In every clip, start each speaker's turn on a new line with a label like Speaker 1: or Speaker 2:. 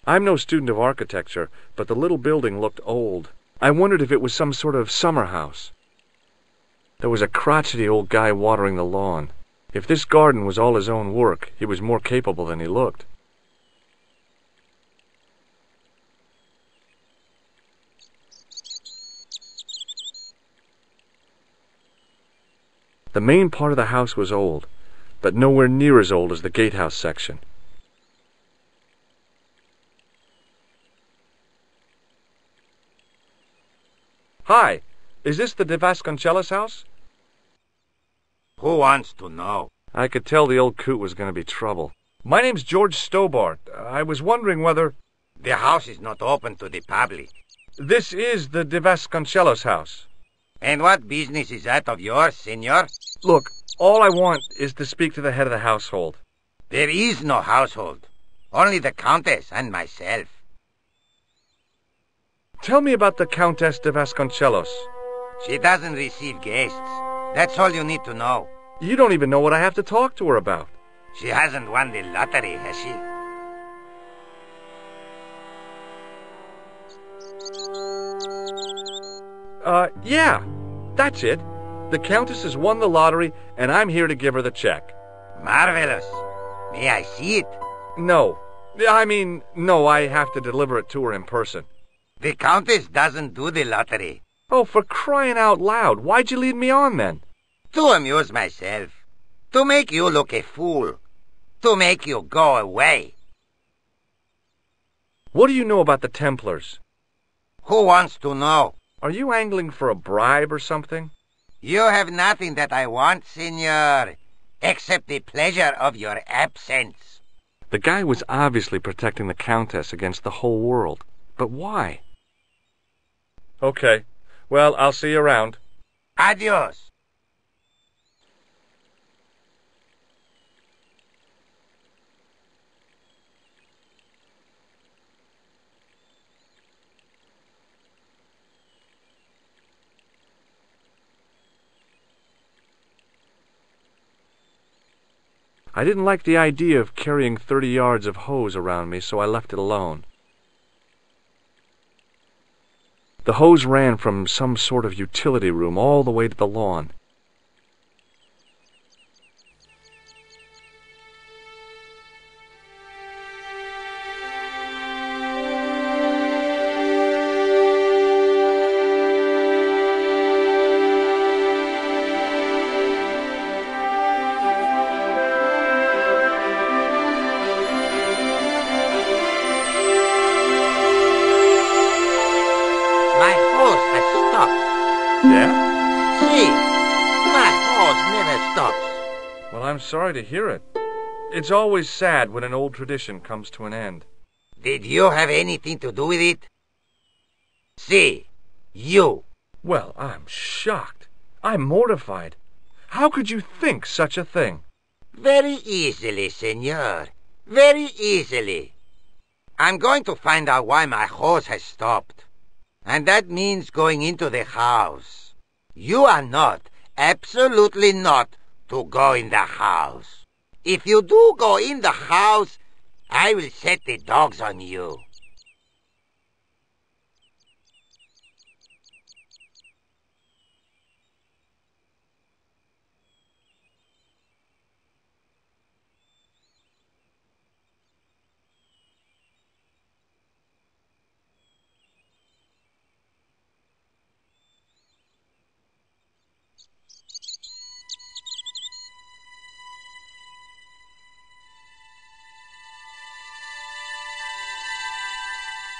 Speaker 1: I'm no student of architecture, but the little building looked old. I wondered if it was some sort of summer house. There was a crotchety old guy watering the lawn. If this garden was all his own work, he was more capable than he looked. The main part of the house was old, but nowhere near as old as the gatehouse section. Hi, is this the Vasconcelos House?
Speaker 2: Who wants to know?
Speaker 1: I could tell the old coot was going to be trouble. My name's George Stobart. I was wondering whether...
Speaker 2: The house is not open to the public.
Speaker 1: This is the Vasconcelos House.
Speaker 2: And what business is that of yours, senor?
Speaker 1: Look, all I want is to speak to the head of the household.
Speaker 2: There is no household. Only the Countess and myself.
Speaker 1: Tell me about the Countess de Vasconcelos.
Speaker 2: She doesn't receive guests. That's all you need to know.
Speaker 1: You don't even know what I have to talk to her about.
Speaker 2: She hasn't won the lottery, has she?
Speaker 1: Yeah, that's it. The Countess has won the lottery, and I'm here to give her the check.
Speaker 2: Marvelous. May I see it?
Speaker 1: No. No, I have to deliver it to her in person.
Speaker 2: The Countess doesn't do the lottery.
Speaker 1: Oh, for crying out loud, why'd you lead me on then?
Speaker 2: To amuse myself. To make you look a fool. To make you go away.
Speaker 1: What do you know about the Templars?
Speaker 2: Who wants to know?
Speaker 1: Are you angling for a bribe or something?
Speaker 2: You have nothing that I want, senor, except the pleasure of your absence.
Speaker 1: The guy was obviously protecting the Countess against the whole world. But why? Okay. Well, I'll see you around.
Speaker 2: Adios.
Speaker 1: I didn't like the idea of carrying 30 yards of hose around me, so I left it alone. The hose ran from some sort of utility room all the way to the lawn. Yeah?
Speaker 2: See, my hose never stops.
Speaker 1: Well, I'm sorry to hear it. It's always sad when an old tradition comes to an end.
Speaker 2: Did you have anything to do with it? See, you.
Speaker 1: Well, I'm shocked. I'm mortified. How could you think such a thing?
Speaker 2: Very easily, senor. Very easily. I'm going to find out why my hose has stopped. And that means going into the house. You are not, absolutely not, to go in the house. If you do go in the house, I will set the dogs on you.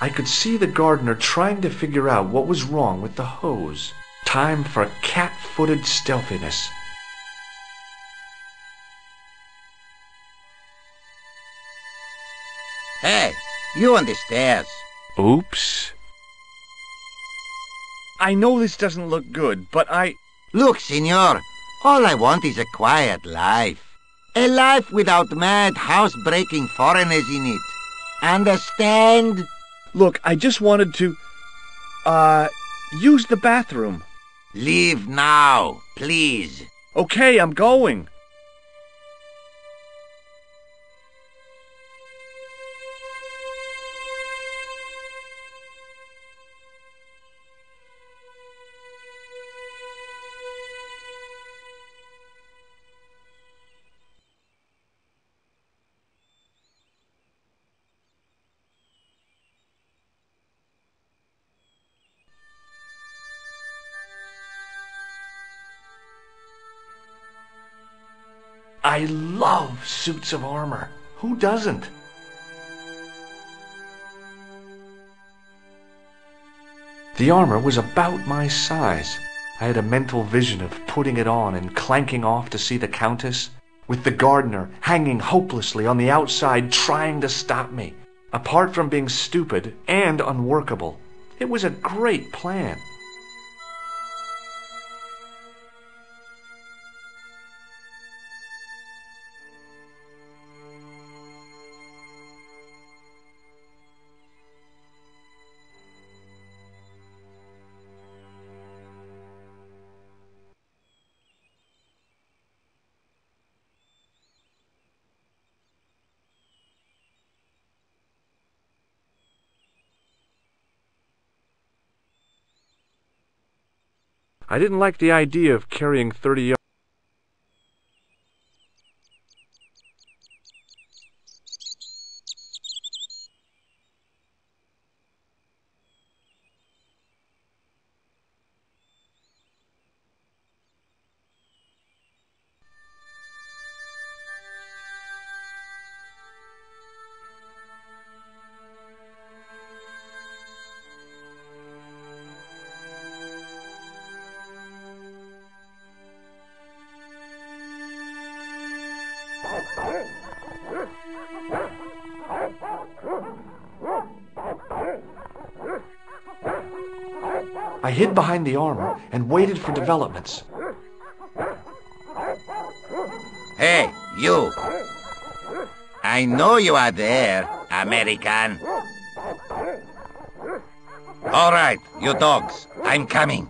Speaker 1: I could see the gardener trying to figure out what was wrong with the hose. Time for cat-footed stealthiness.
Speaker 2: Hey, you on the stairs.
Speaker 1: Oops. I know this doesn't look good, but
Speaker 2: Look, senor, all I want is a quiet life. A life without mad, house-breaking foreigners in it. Understand?
Speaker 1: Look, I just wanted to, use the bathroom.
Speaker 2: Leave now, please.
Speaker 1: Okay, I'm going. I love suits of armor. Who doesn't? The armor was about my size. I had a mental vision of putting it on and clanking off to see the Countess, with the gardener hanging hopelessly on the outside trying to stop me. Apart from being stupid and unworkable, it was a great plan. I didn't like the idea of carrying 30 yards. I hid behind the armor and waited for developments.
Speaker 2: Hey, you! I know you are there, American. All right, you dogs, I'm coming.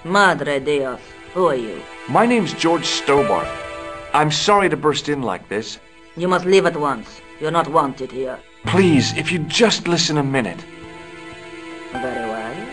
Speaker 3: Madre Dios, who are you?
Speaker 1: My name's George Stobart. I'm sorry to burst in like this.
Speaker 3: You must leave at once. You're not wanted here.
Speaker 1: Please, if you'd just listen a minute.
Speaker 3: Very well.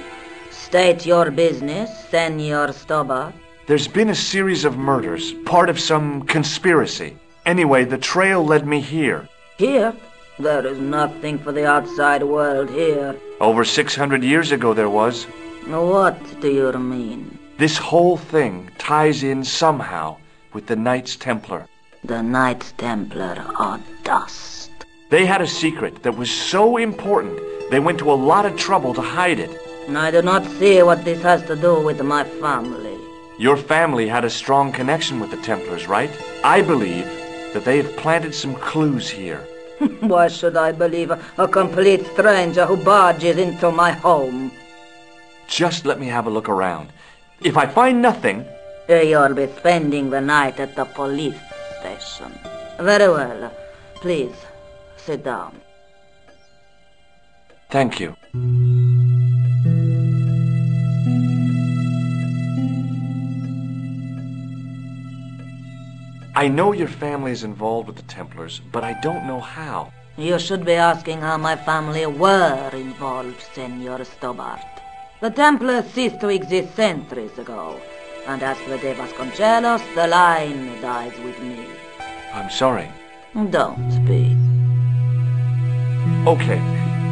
Speaker 3: State your business, Senor Stobart.
Speaker 1: There's been a series of murders, part of some conspiracy. Anyway, the trail led me here.
Speaker 3: Here? There is nothing for the outside world here.
Speaker 1: Over 600 years ago there was.
Speaker 3: What do you mean?
Speaker 1: This whole thing ties in somehow with the Knights Templar.
Speaker 3: The Knights Templar are dust.
Speaker 1: They had a secret that was so important, they went to a lot of trouble to hide it.
Speaker 3: I do not see what this has to do with my family.
Speaker 1: Your family had a strong connection with the Templars, right? I believe that they have planted some clues here.
Speaker 3: Why should I believe a complete stranger who barges into my home?
Speaker 1: Just let me have a look around. If I find nothing...
Speaker 3: You'll be spending the night at the police station. Very well. Please, sit down.
Speaker 1: Thank you. I know your family is involved with the Templars, but I don't know how.
Speaker 3: You should be asking how my family were involved, Senor Stobart. The Templars ceased to exist centuries ago, and as for the Vasconcelos, the line dies with me.
Speaker 1: I'm sorry.
Speaker 3: Don't be.
Speaker 1: Okay,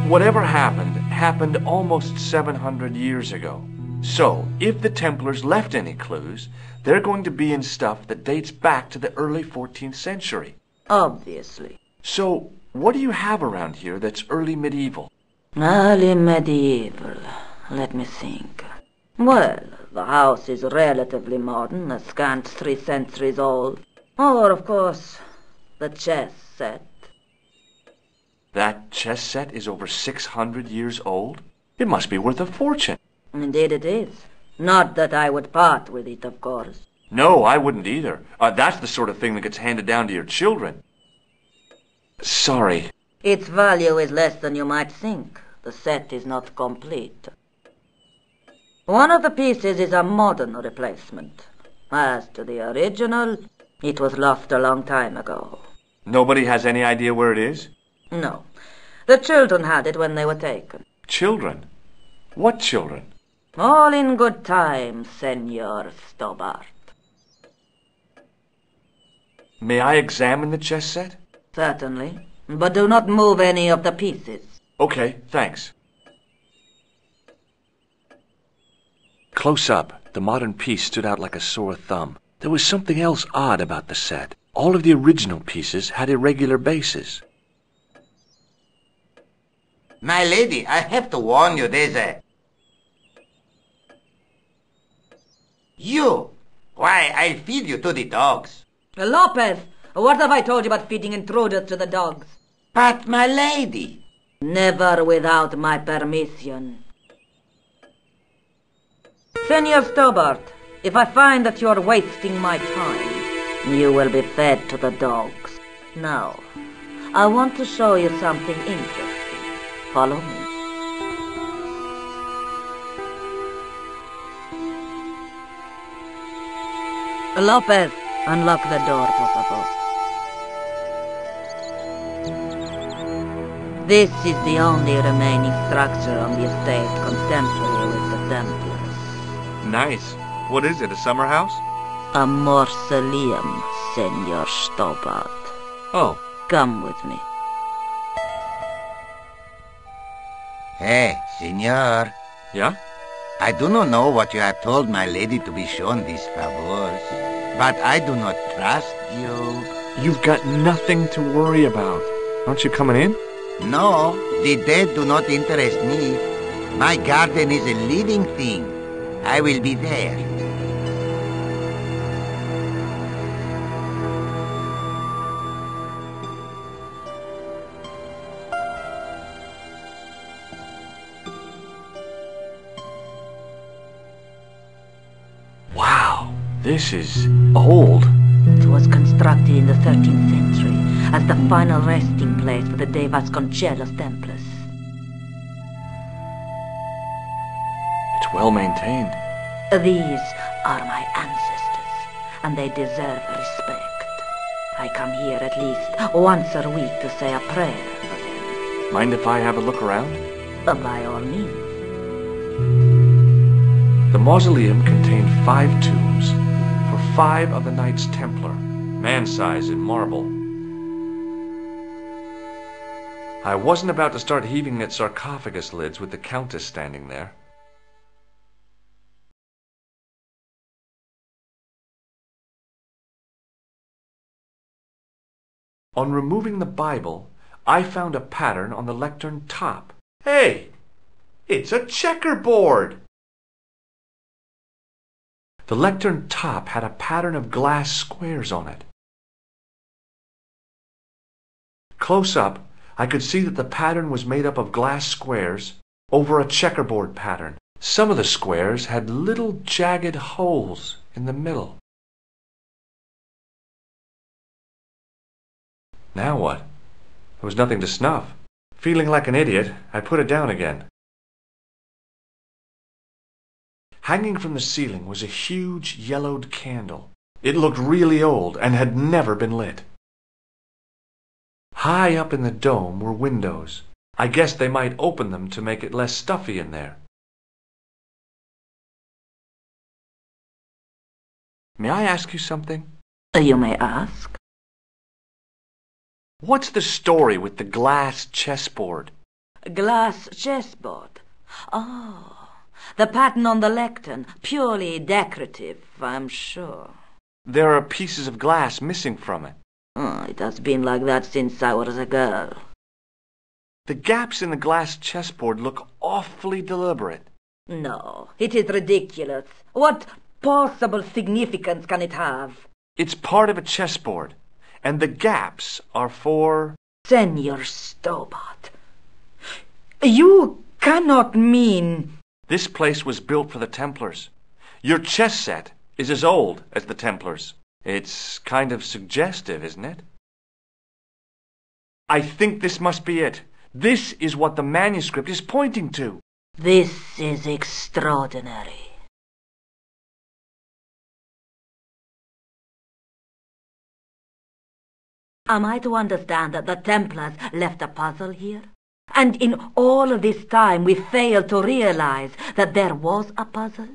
Speaker 1: whatever happened almost 700 years ago. So, if the Templars left any clues, they're going to be in stuff that dates back to the early 14th century.
Speaker 3: Obviously.
Speaker 1: So, what do you have around here that's early medieval?
Speaker 3: Early medieval. Let me think. Well, the house is relatively modern, a scant 3 centuries old. Or, of course, the chess set.
Speaker 1: That chess set is over 600 years old? It must be worth a fortune.
Speaker 3: Indeed it is. Not that I would part with it, of course.
Speaker 1: No, I wouldn't either. That's the sort of thing that gets handed down to your children. Sorry.
Speaker 3: Its value is less than you might think. The set is not complete. One of the pieces is a modern replacement. As to the original, It was lost a long time ago.
Speaker 1: Nobody has any idea where it is?
Speaker 3: No. The children had it when they were taken.
Speaker 1: Children? What children?
Speaker 3: All in good time, Senor Stobart.
Speaker 1: May I examine the chess set?
Speaker 3: Certainly. But do not move any of the pieces.
Speaker 1: Okay, thanks. Close up, the modern piece stood out like a sore thumb. There was something else odd about the set. All of the original pieces had irregular bases.
Speaker 2: My lady, I have to warn you, there's a... You! Why, I'll feed you to the dogs.
Speaker 3: Lopez, what have I told you about feeding intruders to the dogs?
Speaker 2: But, my lady...
Speaker 3: Never without my permission. Senor Stobart, if I find that you're wasting my time, you will be fed to the dogs. Now, I want to show you something interesting. Follow me. Lopez, unlock the door, por favor. This is the only remaining structure on the estate contemporary with the Templars.
Speaker 1: Nice. What is it, a summer house?
Speaker 3: A mausoleum, Senor Stobart.
Speaker 1: Oh.
Speaker 3: Come with me.
Speaker 2: Hey, senor.
Speaker 1: Yeah?
Speaker 2: I do not know what you have told my lady to be shown these favors, but I do not trust you.
Speaker 1: You've got nothing to worry about. Aren't you coming in?
Speaker 2: No, the dead do not interest me. My garden is a living thing. I will be there.
Speaker 1: Wow, this is old.
Speaker 3: It was constructed in the 13th century as the final resting place for the Vasconcelos Templars.
Speaker 1: It's well maintained.
Speaker 3: These are my ancestors, and they deserve respect. I come here at least once a week to say a prayer for them.
Speaker 1: Mind if I have a look around?
Speaker 3: By all means.
Speaker 1: The mausoleum contained 5 tombs for 5 of the Knights Templar, man-size in marble. I wasn't about to start heaving at sarcophagus lids with the Countess standing there. On removing the Bible, I found a pattern on the lectern top. Hey! It's a checkerboard! The lectern top had a pattern of glass squares on it. Close up, I could see that the pattern was made up of glass squares over a checkerboard pattern. Some of the squares had little jagged holes in the middle. Now what? There was nothing to snuff. Feeling like an idiot, I put it down again. Hanging from the ceiling was a huge yellowed candle. It looked really old and had never been lit. High up in the dome were windows. I guess they might open them to make it less stuffy in there. May I ask you something?
Speaker 3: You may ask.
Speaker 1: What's the story with the glass chessboard?
Speaker 3: Glass chessboard. Oh, the pattern on the lectern. Purely decorative, I'm sure.
Speaker 1: There are pieces of glass missing from it.
Speaker 3: Oh, it has been like that since I was a girl.
Speaker 1: The gaps in the glass chessboard look awfully deliberate.
Speaker 3: No, it is ridiculous. What possible significance can it have?
Speaker 1: It's part of a chessboard, and the gaps are for...
Speaker 3: Senor Stobart, you cannot mean...
Speaker 1: This place was built for the Templars. Your chess set is as old as the Templars. It's kind of suggestive, isn't it? I think this must be it. This is what the manuscript is pointing to.
Speaker 3: This is extraordinary. Am I to understand that the Templars left a puzzle here? And in all of this time we failed to realize that there was a puzzle?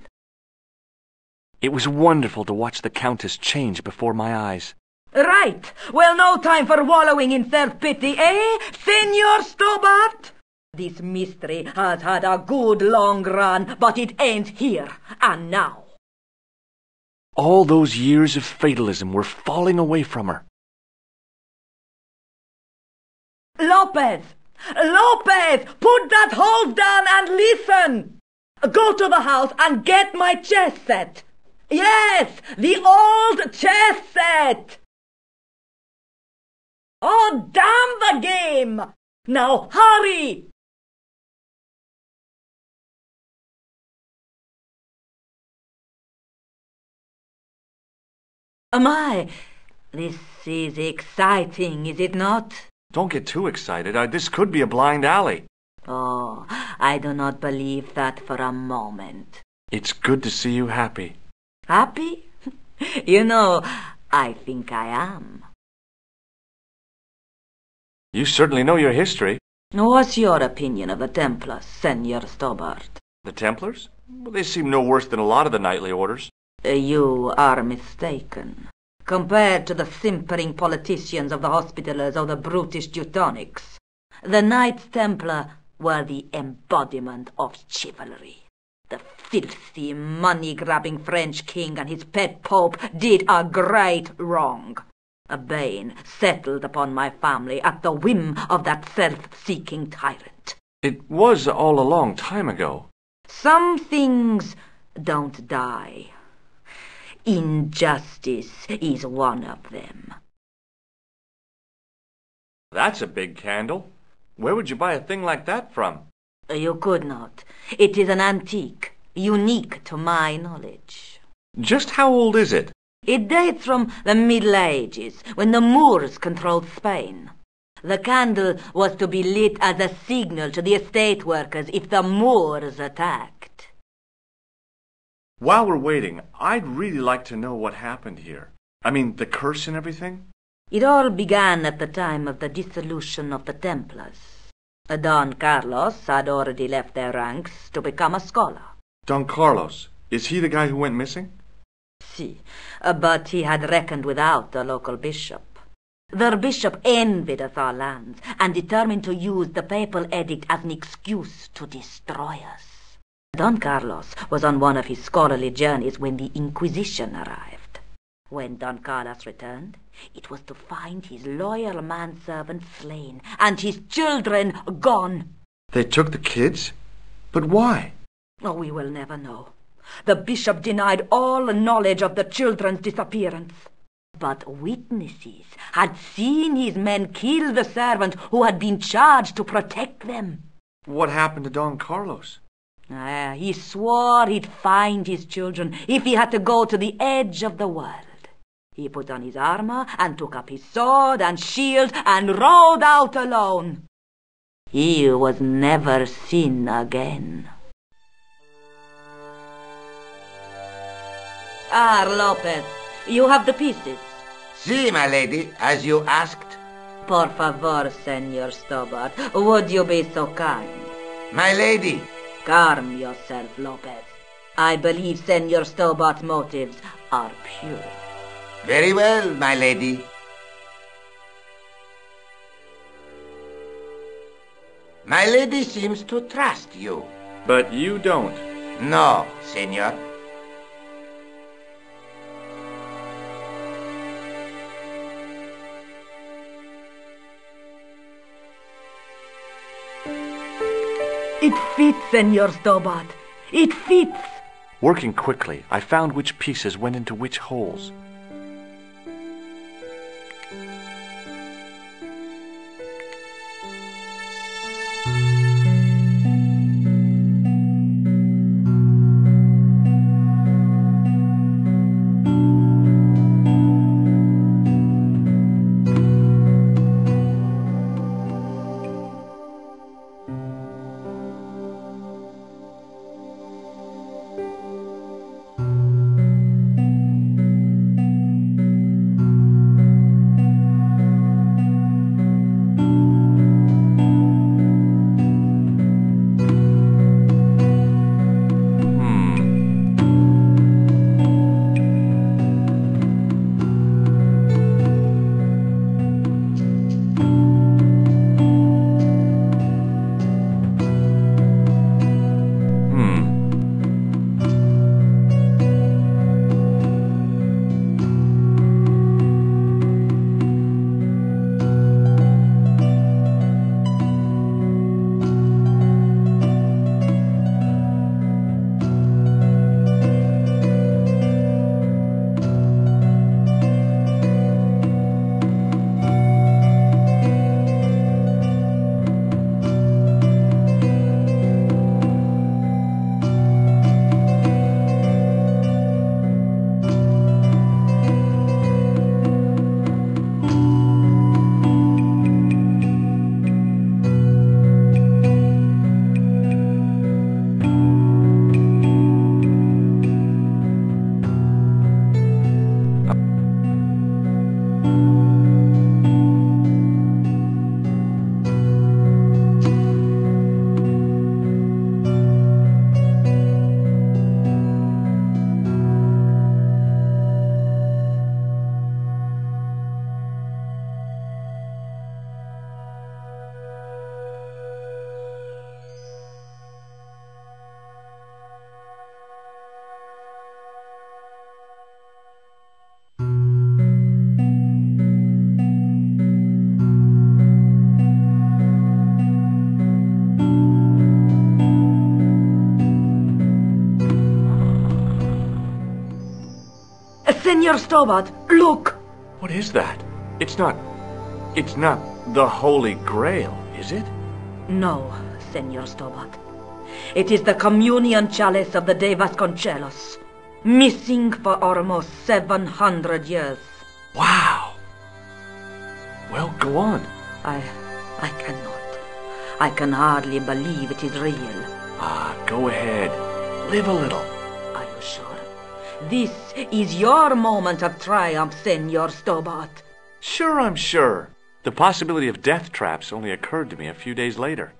Speaker 1: It was wonderful to watch the Countess change before my eyes.
Speaker 3: Right. Well, no time for wallowing in self-pity, eh, Senor Stobart? This mystery has had a good long run, but it ends here and now.
Speaker 1: All those years of fatalism were falling away from her.
Speaker 3: Lopez! Lopez! Put that hose down and listen! Go to the house and get my chess set. Yes, the old chess set! Oh, damn the game! Now hurry! My, this is exciting, is it not?
Speaker 1: Don't get too excited. This could be a blind alley.
Speaker 3: Oh, I do not believe that for a moment.
Speaker 1: It's good to see you happy.
Speaker 3: Happy? You know, I think I am.
Speaker 1: You certainly know your history.
Speaker 3: What's your opinion of the Templars, Senor Stobart?
Speaker 1: The Templars? Well, they seem no worse than a lot of the knightly orders.
Speaker 3: You are mistaken. Compared to the simpering politicians of the Hospitallers or the brutish Teutonics, the Knights Templar were the embodiment of chivalry. The filthy, money-grabbing French king and his pet pope did a great wrong. A bane settled upon my family at the whim of that self-seeking tyrant.
Speaker 1: It was all a long time ago.
Speaker 3: Some things don't die. Injustice is one of them.
Speaker 1: That's a big candle. Where would you buy a thing like that from?
Speaker 3: You could not. It is an antique, unique to my knowledge.
Speaker 1: Just how old is it?
Speaker 3: It dates from the Middle Ages, when the Moors controlled Spain. The candle was to be lit as a signal to the estate workers if the Moors attacked.
Speaker 1: While we're waiting, I'd really like to know what happened here. I mean, the curse and everything?
Speaker 3: It all began at the time of the dissolution of the Templars. Don Carlos had already left their ranks to become a scholar.
Speaker 1: Don Carlos, is he the guy who went missing?
Speaker 3: Si, but he had reckoned without the local bishop. The bishop envied us our lands and determined to use the papal edict as an excuse to destroy us. Don Carlos was on one of his scholarly journeys when the Inquisition arrived. When Don Carlos returned, it was to find his loyal manservant slain and his children gone.
Speaker 1: They took the kids? But why?
Speaker 3: Oh, we will never know. The bishop denied all knowledge of the children's disappearance. But witnesses had seen his men kill the servant who had been charged to protect them.
Speaker 1: What happened to Don Carlos?
Speaker 3: He swore he'd find his children if he had to go to the edge of the world. He put on his armor and took up his sword and shield and rode out alone. He was never seen again. Lopez, you have the pieces.
Speaker 2: Si, my lady, as you asked.
Speaker 3: Por favor, Senor Stobart, would you be so kind?
Speaker 2: My lady.
Speaker 3: Calm yourself, Lopez. I believe Senor Stobart's motives are pure.
Speaker 2: Very well, my lady. My lady seems to trust you.
Speaker 1: But you don't.
Speaker 2: No, senor.
Speaker 3: It fits, Senor Stobart. It fits.
Speaker 1: Working quickly, I found which pieces went into which holes.
Speaker 3: Senor Stobart, look!
Speaker 1: What is that? It's not the Holy Grail, is it?
Speaker 3: No, Senor Stobart. It is the communion chalice of the de Vasconcelos, missing for almost 700 years.
Speaker 1: Wow. Well, go on.
Speaker 3: I cannot. I can hardly believe it is real.
Speaker 1: Go ahead. Live a little.
Speaker 3: Are you sure? This is your moment of triumph, Senor Stobart.
Speaker 1: Sure, I'm sure. The possibility of death traps only occurred to me a few days later.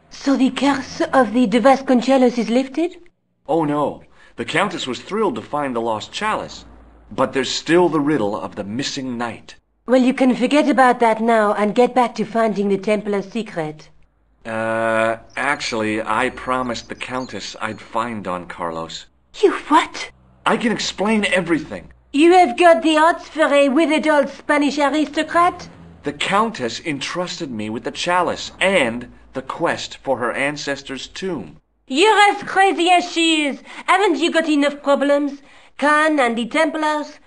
Speaker 4: So the curse of the de Vasconcelos is lifted?
Speaker 1: Oh no, the Countess was thrilled to find the lost chalice. But there's still the riddle of the missing knight.
Speaker 4: Well, you can forget about that now and get back to finding the Templar's secret.
Speaker 1: Actually, I promised the Countess I'd find Don Carlos.
Speaker 4: You what?
Speaker 1: I can explain everything.
Speaker 4: You have got the odds for a withered old Spanish aristocrat?
Speaker 1: The Countess entrusted me with the chalice and the quest for her ancestor's tomb.
Speaker 4: You're as crazy as she is. Haven't you got enough problems? Khan and the Templars?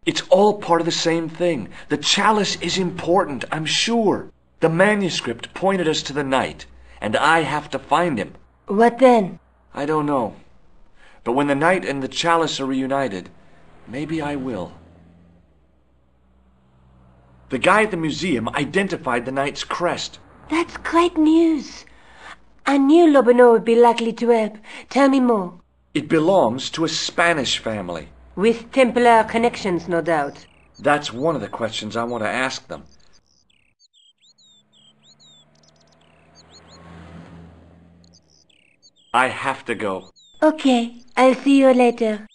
Speaker 1: It's all part of the same thing. The chalice is important, I'm sure. The manuscript pointed us to the knight, and I have to find him.
Speaker 4: What then?
Speaker 1: I don't know. But when the knight and the chalice are reunited, maybe I will. The guy at the museum identified the knight's crest.
Speaker 4: That's great news. I knew Lobonneau would be likely to help. Tell me more.
Speaker 1: It belongs to a Spanish family.
Speaker 4: With Templar connections, no doubt.
Speaker 1: That's one of the questions I want to ask them. I have to go.
Speaker 4: Okay, I'll see you later.